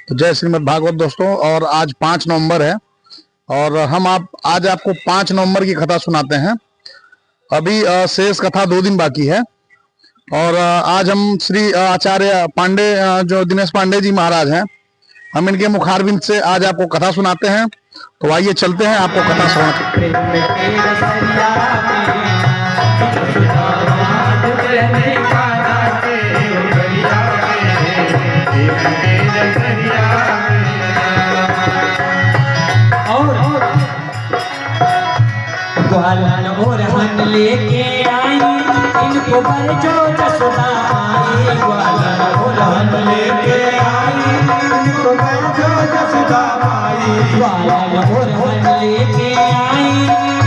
तो जय श्रीमद् भागवत दोस्तों। और आज 5 नवंबर है और हम आज आपको 5 नवंबर की कथा सुनाते हैं। अभी शेष कथा 2 दिन बाकी है और आज हम श्री आचार्य पांडे जो दिनेश पांडे जी महाराज हैं, हम इनके मुखारबिंद से आज आपको कथा सुनाते हैं। तो आइए चलते हैं, आपको कथा सुनाते हैं। ग्वालन और हन लेके आई, इनको बरजो जसोदा माई। ग्वालन और हन लेके आई, इनको बरजो जसोदा माई। ग्वालन और हन लेके आई,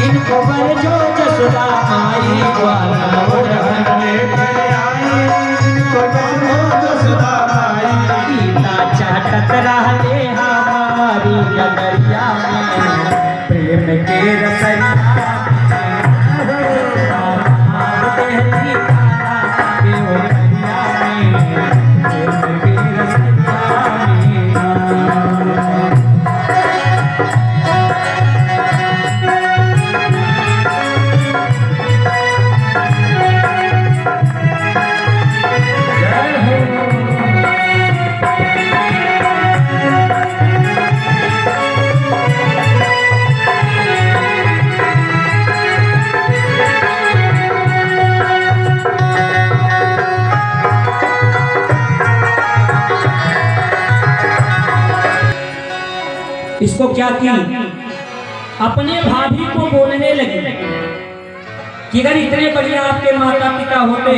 इनको बरजो जसोदा माई। ग्वालन और हन लेके आई, इनको बरजो जसोदा माई। पीता चाटत रहते हमारी नगरिया में, प्रेम के रसैया इसको क्या किया, अपने भाभी को बोलने लगे कि अगर इतने बढ़िया आपके माता पिता होते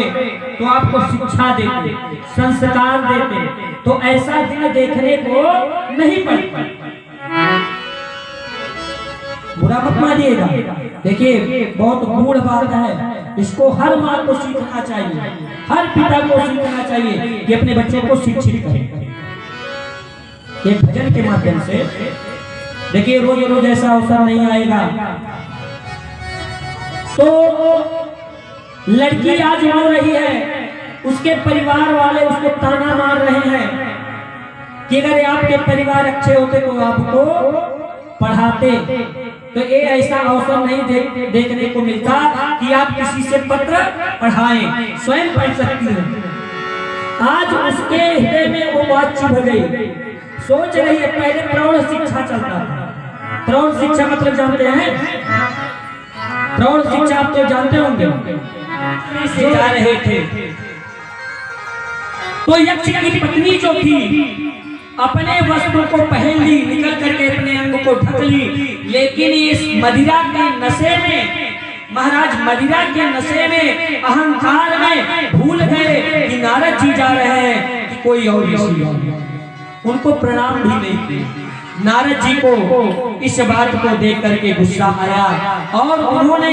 तो आपको शिक्षा देते, संस्कार देते, तो ऐसा दिन देखने को नहीं पड़ता। बुरा मत मानिएगा, देखिए बहुत गूढ़ बात है, इसको हर माँ को सीखना चाहिए, हर पिता को सीखना चाहिए कि अपने बच्चों को शिक्षित करें। एक भजन के माध्यम से देखिए, रोज रोज ऐसा अवसर नहीं आएगा। तो लड़की आज रो रही है, उसके परिवार वाले उसको ताना मार रहे हैं कि अगर आपके परिवार अच्छे होते तो आपको पढ़ाते। तो ये ऐसा अवसर नहीं देखने को मिलता कि आप किसी से पत्र पढ़ाएं, स्वयं पढ़ सकती हैं। आज उसके हृदय में वो बात चुभ गई। सोच रही है, पहले प्रौढ़ शिक्षा चलता था। प्रौढ़ शिक्षा मतलब जानते हैं? प्रौढ़ शिक्षा आप तो जानते होंगे। से जा रहे थे तो यक्ष की पत्नी जो थी अपने वस्त्र को पहन ली, निकल करके अपने अंग को ढक ली, लेकिन इस मदिरा के नशे में, महाराज मदिरा के नशे में, अहंकार में भूल गए कि नारद जी जा रहे हैं कि कोई और उनको प्रणाम भी नहीं किया। नारद जी को इस बात को देख करके गुस्सा आया और उन्होंने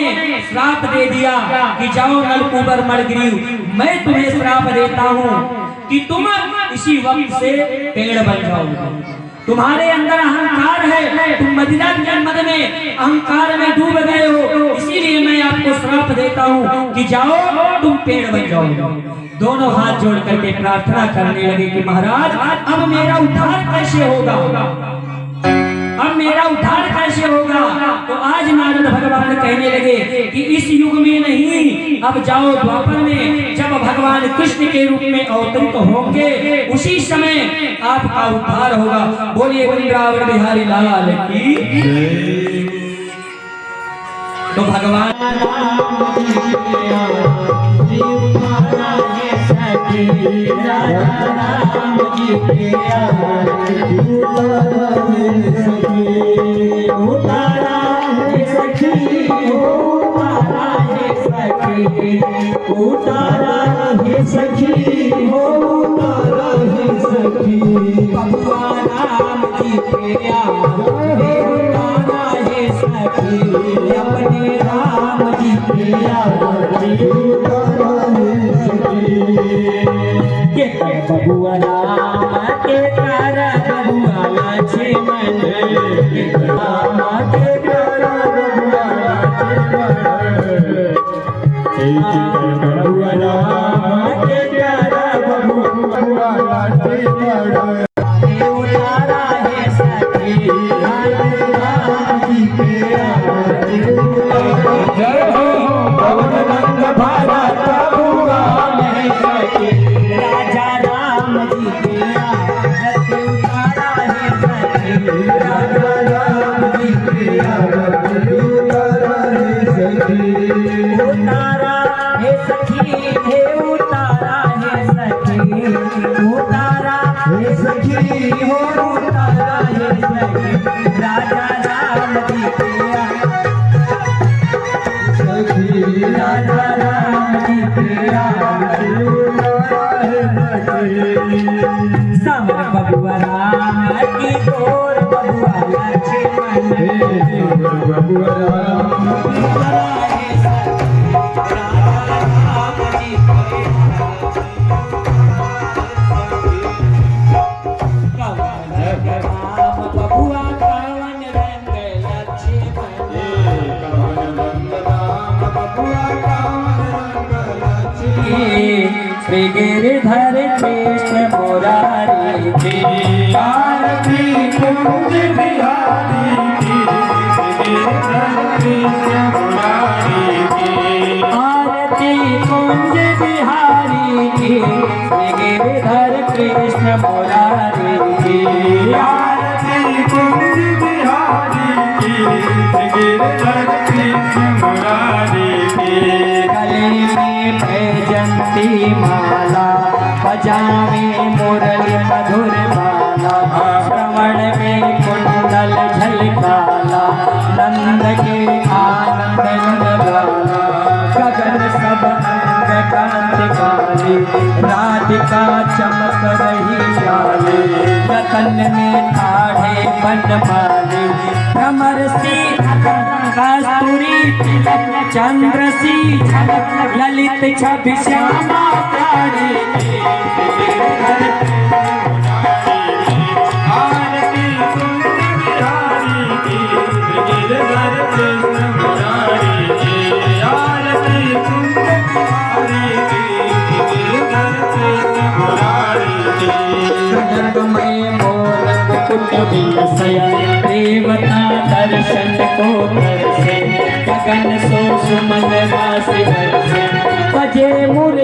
श्राप दे दिया कि जाओ नलकूबर मणिग्रीव, मैं तुम्हें श्राप देता हूँ कि तुम इसी वक्त से पेड़ बन जाओ। तुम्हारे अंदर अहंकार है, तुम मदिरा के मद में अहंकार में डूब गए हो, इसीलिए मैं आपको श्राप देता हूँ कि जाओ तुम पेड़ बन जाओ। दोनों हाथ जोड़ करके प्रार्थना करने लगे कि महाराज अब मेरा उद्धार कैसे होगा, अब मेरा उद्धार कैसे होगा। तो आज नारद भगवान कहने लगे कि इस युग में नहीं, अब जाओ द्वापर में, जब भगवान कृष्ण के रूप में अवतरित होंगे उसी समय आपका उद्धार होगा। बोलिए वृंदावन बिहारी लाल की। तो भगवान अपने राम जी प्रिया बबुआ राम के कर बबुआ लक्ष्मण के राम के कर बबुआ बबुआ राम के कर बबुआ लक्ष्मण सखी हो तारा ये सखी राजा राम जी पिया सखी राजा राम जी पिया सामर बबुआ राम की गोर बबुआ लक्ष्मण बबुआ राम श्री गिरिधर कृष्ण मुरारी की आरती कुंज बिहारी की कृष्ण मुरारी की आरती कुंज बिहारी की श्री गिरिधर कृष्ण मुरारी की आरती कुंज बिहारी की श्री गिरिधर कृष्ण मुरारी की गले में बैजंती माला बजावे मुरली मधुर माला श्रवण में कुंडल झलकाला नंद के आनंद लगाला गगन सब अंग कांति काली राधिका चमक रही आली रतन में ठाढ़े बनमाली भ्रमर सी कस्तूरी तिलक चंद्र सी झलक ललित छवि श्यामा प्यारी आरती कुंज बिहारी की गिरधर कृष्ण मुरारी की आरती कुंज बिहारी की गिरधर कृष्ण मुरारी की जगमय मोरक कुटुंब सया देवता दर्शन को करसे गगन सो सुमन राशि बरसे बजे मुर